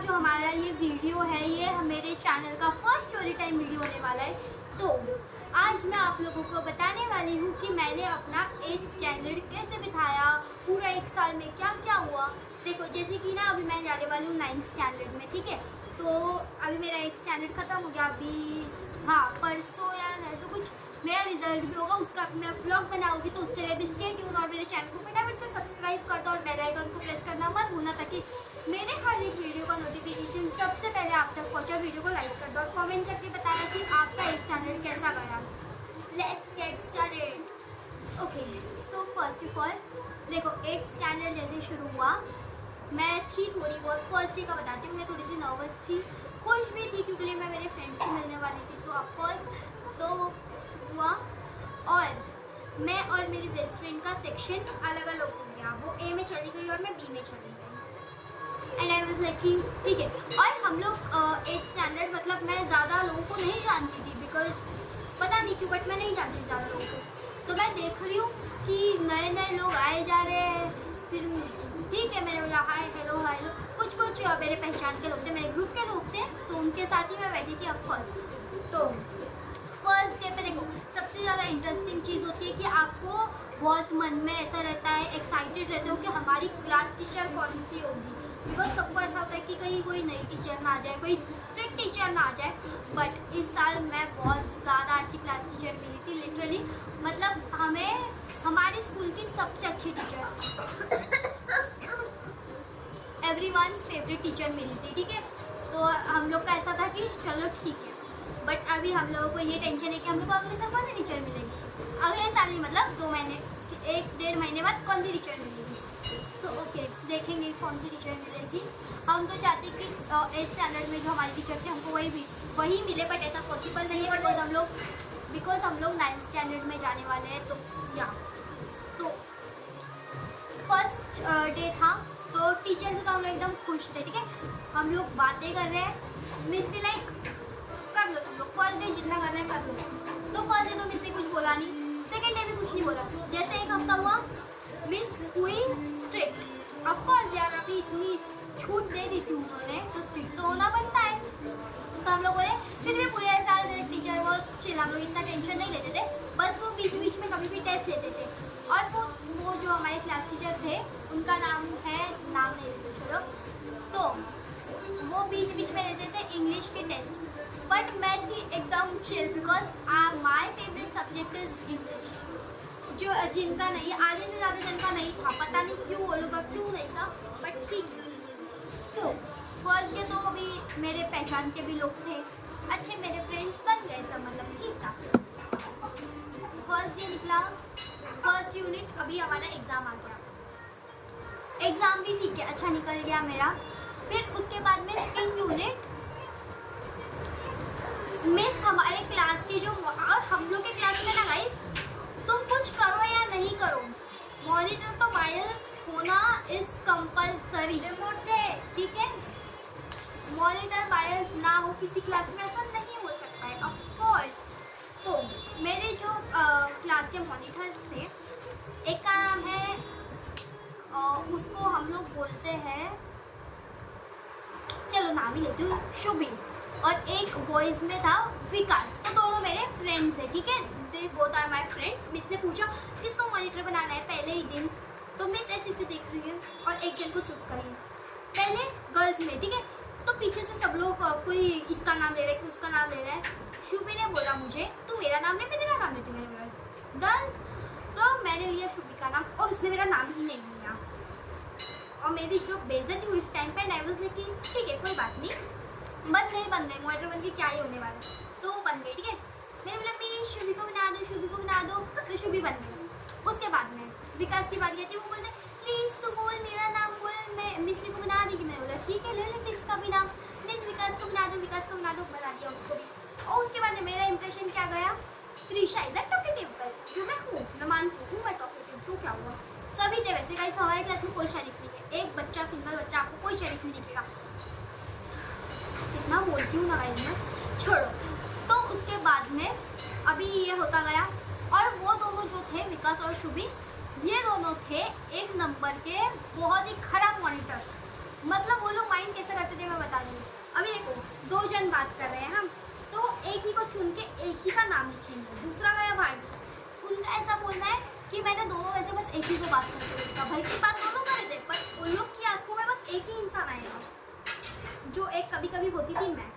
जो हमारा ये वीडियो है ये मेरे चैनल का फर्स्ट स्टोरी टाइम वीडियो होने वाला है। तो आज मैं आप लोगों को बताने वाली हूँ कि मैंने अपना 8th स्टैंडर्ड कैसे बिताया, पूरा एक साल में क्या क्या हुआ। देखो जैसे कि ना अभी मैं जाने वाली हूँ 9th स्टैंडर्ड में, ठीक है। तो अभी मेरा 8th स्टैंडर्ड ख़त्म हो गया अभी, हाँ परसों या ऐसा कुछ मेरा रिजल्ट भी होगा, उसका मैं व्लॉग बनाऊंगी। तो उसके लिए भी स्टे ट्यून और मेरे चैनल को फटाफट से सब्सक्राइब कर दो और बेल आइकन को प्रेस करना मत भूलना ताकि मेरे हर एक वीडियो का नोटिफिकेशन सबसे पहले आप तक पहुंचा। वीडियो को लाइक कर दो और कमेंट करके बताना कि आपका 8th स्टैंडर्ड कैसा गया। Let's get started. Okay, so first of all देखो 8th स्टैंडर्ड जैसे शुरू हुआ, मैं थी थोड़ी बहुत, फर्स्ट डे का बताती हूँ, मैं थोड़ी सी नर्वस थी, खुश भी थी क्योंकि मैं मेरे फ्रेंड्स से मिलने वाली थी। तो ऑफकोर्स तो हुआ और मैं और मेरी बेस्ट फ्रेंड का सेक्शन अलग अलग हो गया। वो ए में चली गई और मैं बी में चली गई एंड आई वाज लाइक ठीक है। और हम लोग 8th स्टैंडर्ड मतलब मैं ज़्यादा लोगों को नहीं जानती थी, बिकॉज पता नहीं क्यों बट मैं नहीं जानती ज़्यादा लोगों को। तो मैं देख रही हूँ कि नए नए लोग आए जा रहे हैं, फिर ठीक है मैंने बोला हाय हेलो हेलो, कुछ कुछ मेरे पहचान के लोग थे, मेरे ग्रुप के लोग थे, तो उनके साथ ही मैं बैठी थी ऑफकोर्स। तो फर्स्ट डे पे देखो सबसे ज़्यादा इंटरेस्टिंग चीज़ होती है कि आपको बहुत मन में ऐसा रहता है, एक्साइटेड रहते हो कि हमारी क्लास टीचर कौन सी होगी। बिकॉज सबको ऐसा होता है कि कहीं कोई नई टीचर ना आ जाए, कोई स्ट्रिक्ट टीचर ना आ जाए। बट इस साल मैं बहुत ज़्यादा अच्छी क्लास टीचर मिली थी, लिटरली मतलब हमें हमारे स्कूल की सबसे अच्छी टीचर एवरीवन्स फेवरेट टीचर मिली थी, ठीक है। तो हम लोग का ऐसा था कि चलो ठीक है, बट अभी हम लोगों को ये टेंशन है कि हम लोग को अगले साल कौन सी टीचर मिलेगी, अगले साल ही मतलब 2 महीने 1-1.5 महीने बाद कौन सी टीचर मिलेगी। तो ओके देखेंगे कौन सी टीचर मिलेगी। हम तो चाहते कि 8th स्टैंडर्ड में जो हमारे टीचर थे हमको वही मिले, बट ऐसा पॉसिबल नहीं है बिकॉज हम लोग 9th स्टैंडर्ड में जाने वाले हैं। तो या तो फर्स्ट डे था तो टीचर से तो हम लोग एकदम खुश थे, ठीक है। हम लोग बातें कर रहे हैं, मिस भी लाइक कर लो तुम लोग, फर्स्ट डे जितना करना है कर लो। तो फर्स्ट डे तो मिस ने कुछ बोला नहीं, सेकेंड डे भी कुछ नहीं बोला। जैसे एक हफ्ता हुआ मिस हुई स्ट्रिक्ट। ऑफकोर्स यार अभी इतनी छूट दे दी थी उन्होंने तो स्ट्रिक्ट तो होना बनता है। तो हम लोग बोले फिर भी पूरे साल टीचर वो चिल, हम लोग इतना टेंशन नहीं लेते थे, बस वो बीच बीच में कभी भी टेस्ट लेते थे। और वो जो हमारे क्लास टीचर थे उनका नाम नहीं लेते चलो, तो वो बीच बीच में लेते थे इंग्लिश के टेस्ट। बट मैं थी एकदम chill because my favourite subject is English. जो जिनका नहीं, आधे से ज़्यादा जिनका नहीं था, पता नहीं क्यों वो लोग का क्यों नहीं था, बट ठीक है। तो फर्स्ट डे तो अभी मेरे पहचान के भी लोग थे, अच्छे मेरे फ्रेंड्स बन गए सब, मतलब ठीक था। फर्स्ट डे निकला, फर्स्ट यूनिट, अभी हमारा एग्ज़ाम आ गया। एग्ज़ाम भी ठीक है अच्छा निकल गया मेरा। फिर उसके बाद में सेकंड यूनिट मिस हमारे क्लास की जो, और हम लोग के क्लास में ना गाइस तुम कुछ करो या नहीं करो, मॉनिटर तो बायस होना इज कंपलसरी, ठीक है। मॉनिटर बायस ना हो किसी क्लास में ऐसा नहीं हो सकता है ऑफकोर्स। तो मेरे जो क्लास के मॉनिटर्स थे, एक का नाम है उसको हम लोग बोलते हैं, चलो नाम ही लेती हूँ, शुभी, और एक बॉयज़ में था विकास। तो दोनों मेरे फ्रेंड्स हैं, ठीक है, they both are my friends. Miss ने पूछा किसको मॉनिटर बनाना है पहले ही दिन, तो मिस ऐसे से देख रही है और एक जन को चूज करिए पहले गर्ल्स में, ठीक है। तो पीछे से सब लोग कोई इसका नाम ले रहा है कोई उसका नाम ले रहा है। शुभी ने बोला मुझे तू मेरा नाम ले, मैं तेरा नाम लेती, मैंने बोला डन। तो मैंने लिया शुभी का नाम और उसने मेरा नाम ही नहीं लिया, और मेरी जो बेइज्जती हुई इस टाइम पे, आई वाज लाइक ठीक है कोई बात नहीं, बन गए मॉनिटर बन के क्या ही होने वाला। तो वो बन गई, ठीक है। मैंने बोला मैं शुभी को बना दो, शुभी को बना दो, तो शुभी बन गई। उसके बाद में विकास की बात कहती, वो बोलते प्लीज़ तू बोल मेरा नाम बोल, मैं मिस को बना देगी। मैंने बोला ठीक है ले लेते इसका भी नाम, मिस विकास को बना दो, विकास को बना दो, बना दिया उसको भी। और उसके बाद में मेरा इंप्रेशन क्या गया, Trisha is a talkative girl, जो मैं हूँ, मैं मानती हूँ मैं टॉकेटिव, तो क्या हुआ सभी थे वैसे। गाइस हमारे क्लास में कोई शरीफ नहीं है, एक बच्चा सिंगल बच्चा आपको कोई शरीफ नहीं दिखेगा, कितना बोलती हूँ ना गाइस मैं, छोड़ो। तो उसके बाद में अभी ये होता गया, और वो दोनों जो थे विकास और शुभी, ये दोनों थे 1 नंबर के बहुत ही खराब मॉनिटर। मतलब वो लोग माइंड कैसे करते थे मैं बता दूँ। अभी देखो 2 जन बात कर रहे हैं हम, तो एक ही को चुन के एक ही का नाम लिखेंगे, दूसरा गया भाई। उनका ऐसा बोलना है कि मैंने दोनों में से बस एक ही को बात करके देखा। भाई की बात दोनों कर रहे थे, पर उन लोग की आंखों में बस एक ही इंसान आएगा, जो एक कभी कभी होती थी मैं।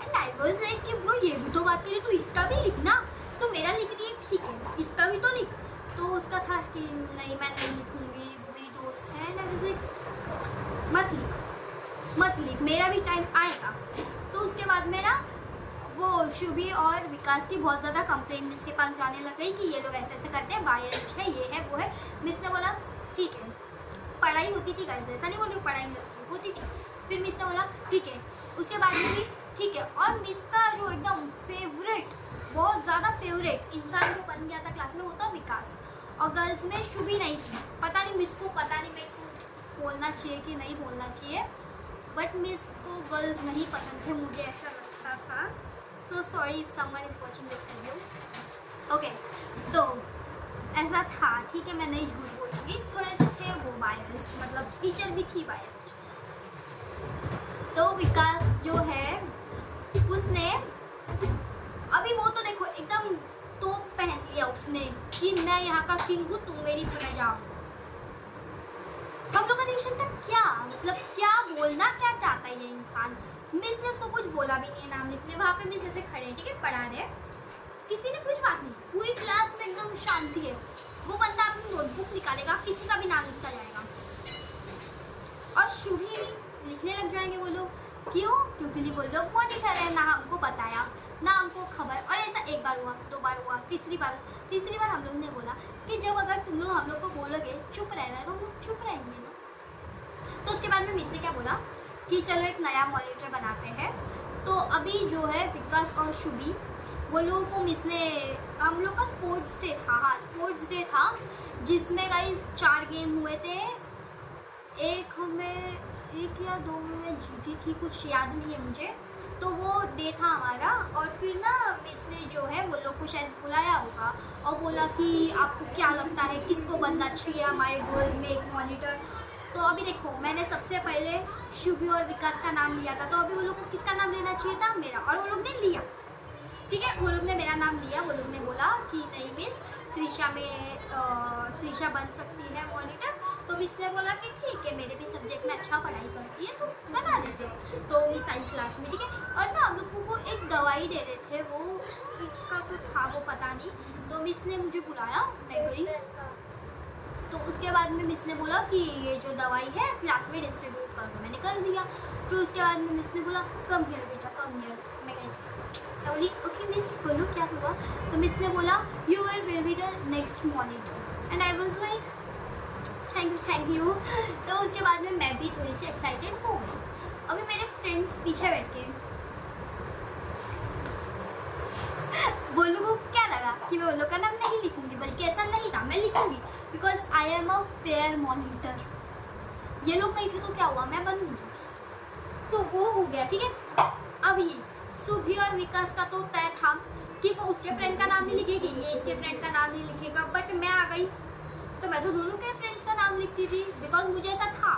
एंड आई वाज लाइक कि ब्रो ये भी तो बात करी, तो इसका भी लिखना, तो मेरा लिख रही है ठीक है, इसका भी तो लिख। तो उसका था कि नहीं मैं नहीं लिखूंगी, मेरी दोस्त है ना, जैसे मत लिख, मेरा भी टाइम आएगा। तो उसके बाद में ना वो शुभी और विकास की बहुत ज़्यादा कंप्लेन मिस के पास जाने लग गई कि ये लोग ऐसे ऐसे करते हैं, बायस है, ये है वो है। मिस ने बोला ठीक है, पढ़ाई होती थी गाइस, ऐसा नहीं बोल रही पढ़ाई नहीं होती थी। फिर मिस ने बोला ठीक है, उसके बाद में भी ठीक है। और मिस का जो एकदम फेवरेट, बहुत ज़्यादा फेवरेट इंसान जो बन गया था क्लास में, वो था विकास। और गर्ल्स में शुभी नहीं थी, पता नहीं मिस को, पता नहीं मेरे को बोलना चाहिए कि नहीं बोलना चाहिए, बट मिस को गर्ल्स नहीं पसंद थे, मुझे ऐसा लगता था। So sorry if someone is watching this video. Okay, तो ऐसा था, ठीक है, मैं नहीं झूठ बोलूँगी, थोड़े से थे वो बायस्ड, मतलब टीचर भी थी बायस्ड। तो विकास जो है उसने अभी वो तो देखो एकदम टोप पहन लिया उसने कि मैं यहाँ का किंग हूँ, तुम मेरी प्रजा। हम लोग का रिएक्शन था क्या, मतलब क्या बोलना क्या चाहता है ये इंसान। मिस ने उसको कुछ बोला भी नहीं नाम लिखने, वहाँ पे मिस ऐसे खड़े ठीक है पढ़ा रहे, किसी ने कुछ बात नहीं, पूरी क्लास में एकदम शांति है। वो बंदा अपनी नोटबुक निकालेगा, किसी का भी नाम लिखता जाएगा और शुभी लिखने लग जाएंगे वो लोग। क्यों? क्योंकि वो लोग मॉनिटर है, ना हमको बताया ना हमको खबर। और ऐसा एक बार हुआ, 2 बार हुआ, तीसरी बार हम लोग ने बोला कि जब अगर तुम लोग हम लोग को बोलोगे चुप रहना है तो हम लोग चुप रहेंगे ना। तो उसके बाद में मिस ने क्या बोला कि चलो एक नया मॉनिटर बनाते हैं। तो अभी जो है विकास और शुभी वो लोगों को मिस ने, हम लोग का स्पोर्ट्स डे था, हाँ स्पोर्ट्स डे था, जिसमें गाइस 4 गेम हुए थे। एक या 2 में मैं जीती थी, कुछ याद नहीं है मुझे। तो वो डे था हमारा। और फिर ना मिस ने जो है वो लोग को शायद बुलाया होगा और बोला कि आपको क्या लगता है किसको बनना चाहिए हमारे गर्ल्स में एक मॉनिटर। तो अभी देखो मैंने सबसे पहले शुभी और विकास का नाम लिया था, तो अभी वो लोग को किसका नाम लेना चाहिए था? मेरा। और वो लोग ने लिया, ठीक है, वो लोग ने मेरा नाम लिया। वो लोग ने बोला कि नहीं मिस, त्रिशा बन सकती है मॉनिटर। तो मिस ने बोला कि ठीक है, मेरे भी सब्जेक्ट में अच्छा पढ़ाई करती है तो बना देते हैं। तो मिस आई क्लास में, ठीक है। और ना हम लोगों को एक दवाई दे रहे थे, वो किसका तो था वो पता नहीं। तो मिस ने मुझे बुलाया, मैं गई। तो उसके बाद में मिस ने बोला कि ये जो दवाई है क्लास में डिस्ट्रीब्यूट कर दो, मैंने कर दिया। फिर उसके बाद में मिस ने बोला कम हियर बेटा, कम हियर। मैं गई, बोली ओके मिस बोलो क्या हुआ। तो मिस ने बोला you will be the next monitor. And I was like thank you. तो उसके बाद में मैं भी थोड़ी सी एक्साइटेड हो गई। अभी मेरे फ्रेंड्स पीछे बैठ के, वो लोगों को क्या लगा कि मैं वो लोग का नाम नहीं लिखूंगी, बल्कि ऐसा नहीं था, मैं लिखूंगी because I am a fair monitor. ये लोग नहीं थे तो क्या हुआ, मैं बनूंगी। तो वो हो गया, ठीक है। अभी शुभी और विकास का तो तय था कि वो उसके फ्रेंड का नाम नहीं लिखेगी, ये इसके फ्रेंड का नाम नहीं लिखेगा। बट मैं आ गई तो मैं तो दोनों के फ्रेंड्स का नाम लिखती थी, बिकॉज मुझे ऐसा था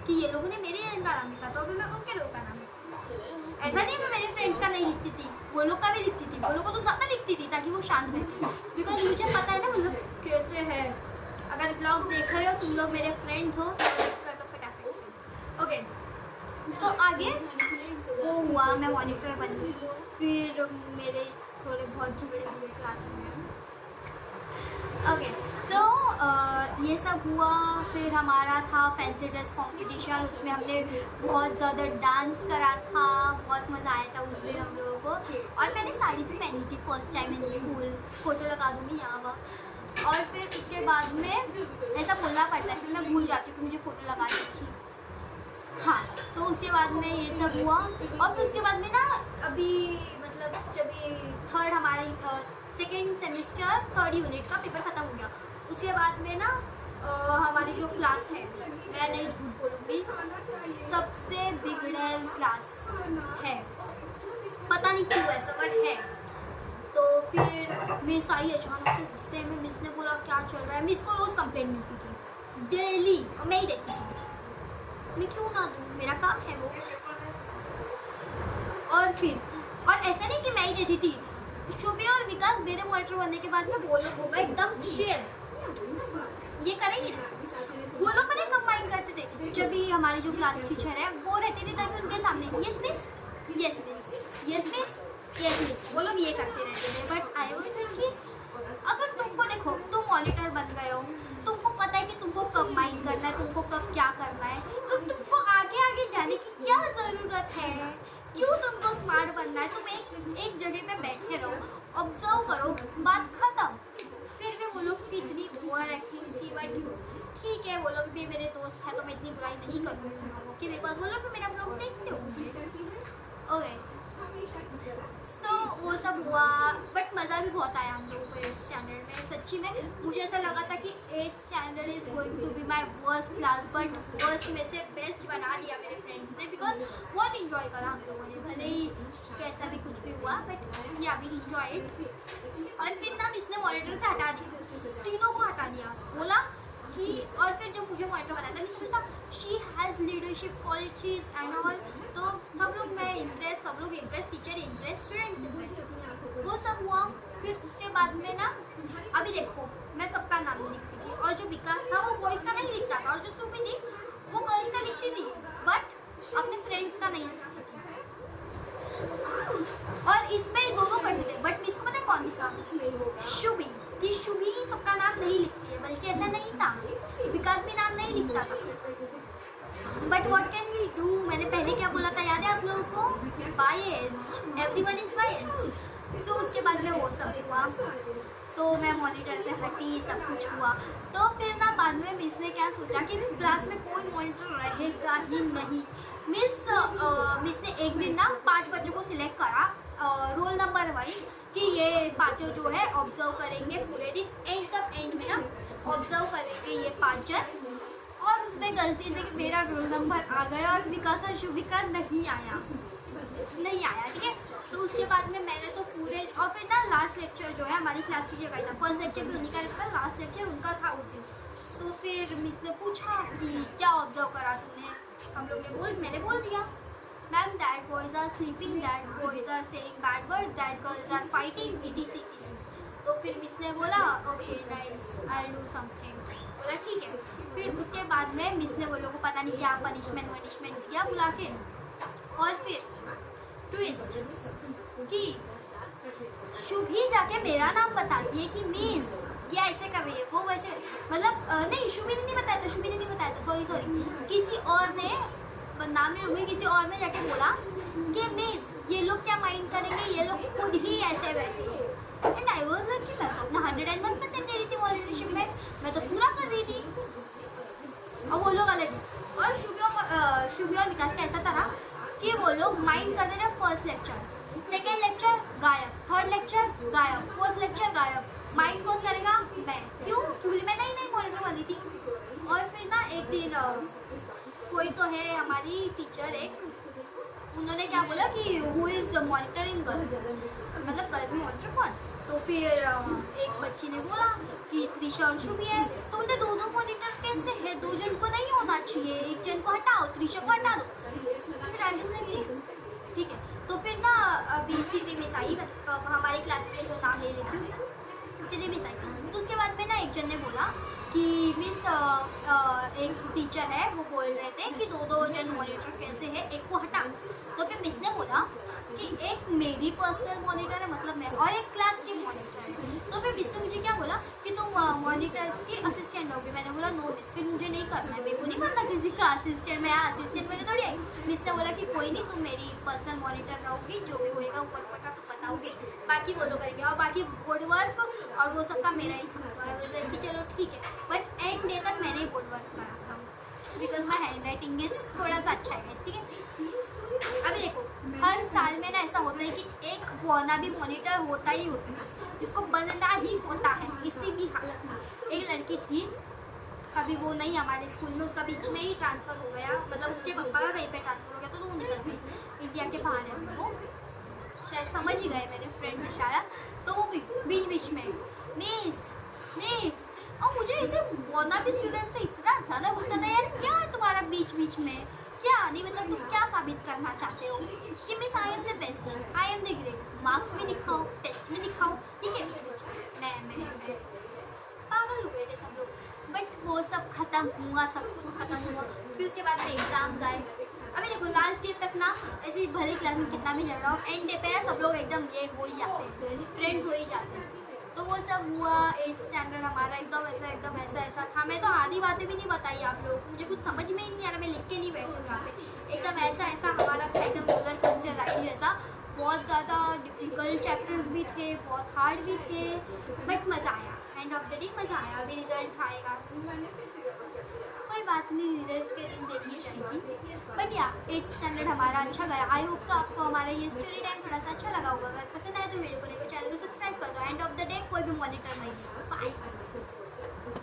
कि ये लोगों ने मेरे का नाम लिखा, तो अभी मैं उनके लोगों का नाम लिखती। ऐसा नहीं मैं मेरे फ्रेंड्स का नहीं लिखती थी, वो लोग का भी लिखती थी। वो लोग को तो ज़्यादा लिखती थी ताकि वो शांत बैठे, बिकॉज मुझे पता है ना वो लोग कैसे है। अगर ब्लॉग देख रहे हो तुम लोग मेरे फ्रेंड्स हो तो फटाफट से ओके। तो आगे वो हुआ, मैं मॉनिटर बनी। फिर मेरे थोड़े बहुत झगड़े हुए क्लास में। ओके, सो ये सब हुआ। फिर हमारा था फैंसी ड्रेस कंपटीशन, उसमें हमने बहुत ज़्यादा डांस करा था, बहुत मज़ा आया था उस दिन हम लोगों को। और मैंने साड़ी भी पहनी थी first time in school, photo लगा दूँगी यहाँ वहाँ। और फिर उसके बाद में ऐसा बोलना पड़ता है, फिर मैं भूल जाती हूँ कि मुझे फ़ोटो लगानी थी। हाँ, तो उसके बाद में ये सब हुआ। और फिर उसके बाद में ना अभी मतलब जब ये थर्ड हमारी सेकेंड सेमिस्टर 3rd यूनिट का पेपर ख़त्म हो गया, उसके बाद में ना हमारी जो क्लास है, मैं नहीं झूठ बोलूँगी, सबसे बिगड़ैल क्लास है। पता नहीं क्यों ऐसा बट है। तो फिर मिस आई अचानक से गुस्से में। मिस ने बोला क्या चल रहा है। मिस को रोज़ कंप्लेंट मिलती थी डेली, और मैं ही देखती थी। मैं क्यों ना दूँ, मेरा काम है वो। और ऐसा नहीं कि मैं ही देती थी, शुभी और विकास मेरे मॉनिटर बनने के बाद में वो लोग होगा एकदम चिल, ये करेंगे ना। वो लोग पता कब माइंड करते थे, जब भी हमारी जो क्लास टीचर है वो रहती थी तभी उनके सामने yes miss, yes miss, yes miss, yes miss, वो लोग ये करते रहते थे। बट आई वाज थिंकिंग, अगर तुमको देखो तुम मॉनिटर बन गए हो, तुमको पता है कि तुमको कब माइंड करना है, तुमको कब क्या करना है, तो तुमको आगे आगे जाने की क्या ज़रूरत है, क्यों तुमको स्मार्ट बनना है। तुम एक जगह पे बैठे रहो, ऑब्जर्व करो, बात खत्म। फिर भी वो लोग की इतनी ओवर एक्टिंग थी, बट ठीक है, वो लोग भी मेरे दोस्त हैं तो मैं इतनी बुराई नहीं करूँगी कि बिकॉज वो लोग भी मेरा ब्लॉग देखते हो। ओके, सो वो सब हुआ, बट मज़ा भी बहुत आया हम लोगों को 8th स्टैंडर्ड में। सच्ची में मुझे ऐसा लगा था कि 8th standard is going to be my worst class, but worst में से बेस्ट बना दिया मेरे फ्रेंड्स ने, बिकॉज बहुत इंजॉय करा हम लोगों ने, भले ही कैसा भी कुछ भी हुआ, बट या वी इंजॉय इट। और फिर ना इसने मॉनिटर से हटा दिया, तीनों को हटा दिया, बोला कि, और फिर जब मुझे मॉनिटर बनाया था किसी था she has leadership qualities and all, तो सब लोग मैं इम्प्रेस, सब लोग impress, teacher impress, students impress, वो सब हुआ। फिर उसके बाद में ना अभी देखो मैं सबका नाम लिखती थी, और जो विकास था वो बॉयज़ का नहीं लिखता था, और जो सुमी थी वो गर्ल्स का लिखती थी, बट अपने फ्रेंड्स का नहीं लिखती थी। और इसमें दोनों करते थे, बट इसको पता है कौन सा, शुभी, कि शुभी सबका नाम नहीं लिखती है, बल्कि ऐसा नहीं था, विकास भी नाम नहीं लिखता था। But what can we do, मैंने पहले क्या बोला था याद है आप लोगों को, बायस्ड, एवरीवन इज बायस्ड। सो उसके बाद में वो सब हुआ, तो मैं मॉनिटर से हटी, सब कुछ हुआ। तो फिर ना बाद में मिस ने क्या सोचा कि क्लास में कोई मॉनिटर रहेगा ही नहीं। मिस ने एक दिन ना 5 बच्चों को सिलेक्ट करा रोल नंबर वाइज, कि ये पाँचों जो है ऑब्जर्व करेंगे पूरे दिन, एकदम एंड में ना ऑब्जर्व करेंगे ये 5 जन। और उसमें गलती से मेरा रोल नंबर आ गया और विकास और शुभिका नहीं आया, ठीक है। तो उसके बाद में मैंने तो पूरे, और फिर ना लास्ट लेक्चर जो है हमारी क्लास टीचर का ही था, फर्स्ट लेक्चर भी उन्हीं का था, लास्ट लेक्चर उनका था उस दिन। तो फिर मिस ने पूछा कि क्या ऑब्जर्व करा तुमने, हम लोग ने मैंने बोल दिया ma'am that boys are sleeping, that boys are saying bad word, that girls are fighting, etc। तो फिर मिस ने बोला okay nice, I will do something, बोला ठीक है। फिर उसके बाद में मिस ने वो लोगों को पता नहीं क्या पनिशमेंट दिया बुला के। और फिर ट्विस्ट कि शुभी जाके मेरा नाम बताती है कि मिस ये ऐसे कर रही है, वो वैसे, मतलब नहीं शुभी ने नहीं बताया था, सॉरी, किसी और ने, नाम नहीं हुई, किसी और ने जाके बोला कि मिस ये लोग क्या माइंड करेंगे, ये लोग खुद ही ऐसे वैसे हैं। एंड आई वाज लाइक कि मैं अपना 101% दे रही थी मॉनिटरशिप में, मैं तो पूरा कर रही थी, और वो लोग अलग थे। और शुभी और विकास का ऐसा था ना कि वो लोग माइंड करते थे फर्स्ट लेक्चर, सेकेंड लेक्चर गायब, थर्ड लेक्चर गायब, फोर्थ लेक्चर गायब। माइंड कौन करेगा, मैं, क्यों, क्योंकि मैं नई मॉनिटर वाली थी। और फिर ना एक दिन कोई तो है हमारी टीचर एक, उन्होंने क्या बोला कि हु इज मॉनिटरिंग गर्ल्स, मतलब गर्ल्स में मॉनिटर कौन। तो फिर एक बच्ची ने बोला कि त्रिशा और शुभी है, तो बोलते 2 मॉनिटर कैसे है, 2 जन को नहीं होना चाहिए, 1 जन को हटाओ, त्रिशा को हटा दो। फिर एलिस ने ठीक है। तो फिर ना अभी सीधी मिस आई, हमारी क्लास में जो नाम ले लेती हूँ, सीधी मिस आई। तो उसके बाद में ना एक जन ने बोला कि मिस एक टीचर है वो बोल रहे थे कि 2 जन मॉनिटर कैसे है, एक को हटा। तो फिर मिस ने बोला कि एक मेरी पर्सनल मॉनिटर है, मतलब मैं, और एक क्लास की मॉनिटर है। तो फिर मिस ने मुझे क्या बोला कि तुम मॉनिटर्स की असिस्टेंट होगी। मैंने बोला नो मिस, फिर मुझे नहीं करना है, मेरे को नहीं करना किसी का असिस्टेंट, मैं असिस्टेंट मैंने थोड़ी आई। मिस ने बोला कि कोई नहीं, तुम मेरी पर्सनल मॉनिटर रहोगी, जो भी होएगा ऊपर ऊपर का तो बताओगे, बाकी वो लोग करेंगे, और बाकी बोर्ड वर्क और वो सबका मेरा ही था। कि चलो ठीक है, बट एंड डे तक मैंने ही बोर्ड वर्क करा था, because my hand writing is थोड़ा सा अच्छा है, ठीक है। अभी देखो हर साल में ना ऐसा होता है कि एक वाना भी मॉनिटर होता ही होता है, जिसको बनना ही होता है किसी भी हालत में। एक लड़की थी, अभी वो नहीं हमारे स्कूल में, उसका बीच में ही ट्रांसफ़र हो गया, मतलब उसके पापा का कहीं पे ट्रांसफ़र हो गया, तो वो निकल गई, इंडिया के बाहर है वो, शायद समझ ही गए मेरे फ्रेंड्स इशारा। तो वो बीच में मिस, और मुझे ऐसे वाना भी स्टूडेंट से इतना ज़्यादा गुस्सा था, यार क्या है तुम्हारा बीच बीच में क्या नहीं, मतलब तुम क्या साबित करना चाहते हो कि miss I am the best, I am the great, marks में दिखाओ, टेस्ट में दिखाओ, ठीक है मैं पागल हो गए थे सब लोग। बट वो सब खत्म हुआ, सब कुछ खत्म हुआ। फिर उसके बाद में एग्जाम्स आए। अभी देखो लास्ट डे तक ना ऐसे भले क्लास में कितना भी झगड़ा हो, एंड डे पे ना सब लोग एकदम ये हो ही जाते हैं, फ्रेंड्स हो ही जाते हैं। तो वो सब हुआ। 8th स्टैंडर्ड हमारा एकदम ऐसा था। मैं तो आधी बातें भी नहीं बताई आप लोगों को, मुझे कुछ समझ में ही नहीं आ रहा, मैं लिख के नहीं बैठी हूँ यहाँ पे। एकदम ऐसा हमारा था, एकदम रोलर कोस्टर राइड जैसा। बहुत ज़्यादा डिफिकल्ट चैप्टर्स भी थे, बहुत हार्ड भी थे, बट मज़ा आया। एंड ऑफ द डे मज़ा आया। अभी रिजल्ट आएगा, कोई बात नहीं, रिजल्ट के दिन देखनी जाएगी। बट या 8th स्टैंडर्ड हमारा अच्छा गया। आई होप सो आपको हमारा ये स्टोरी टाइम थोड़ा सा अच्छा लगा होगा। अगर पसंद आए तो वीडियो को देखो, चैनल को सब्सक्राइब कर दो। एंड ऑफ द डे कोई भी मॉनिटर नहीं है। बाय।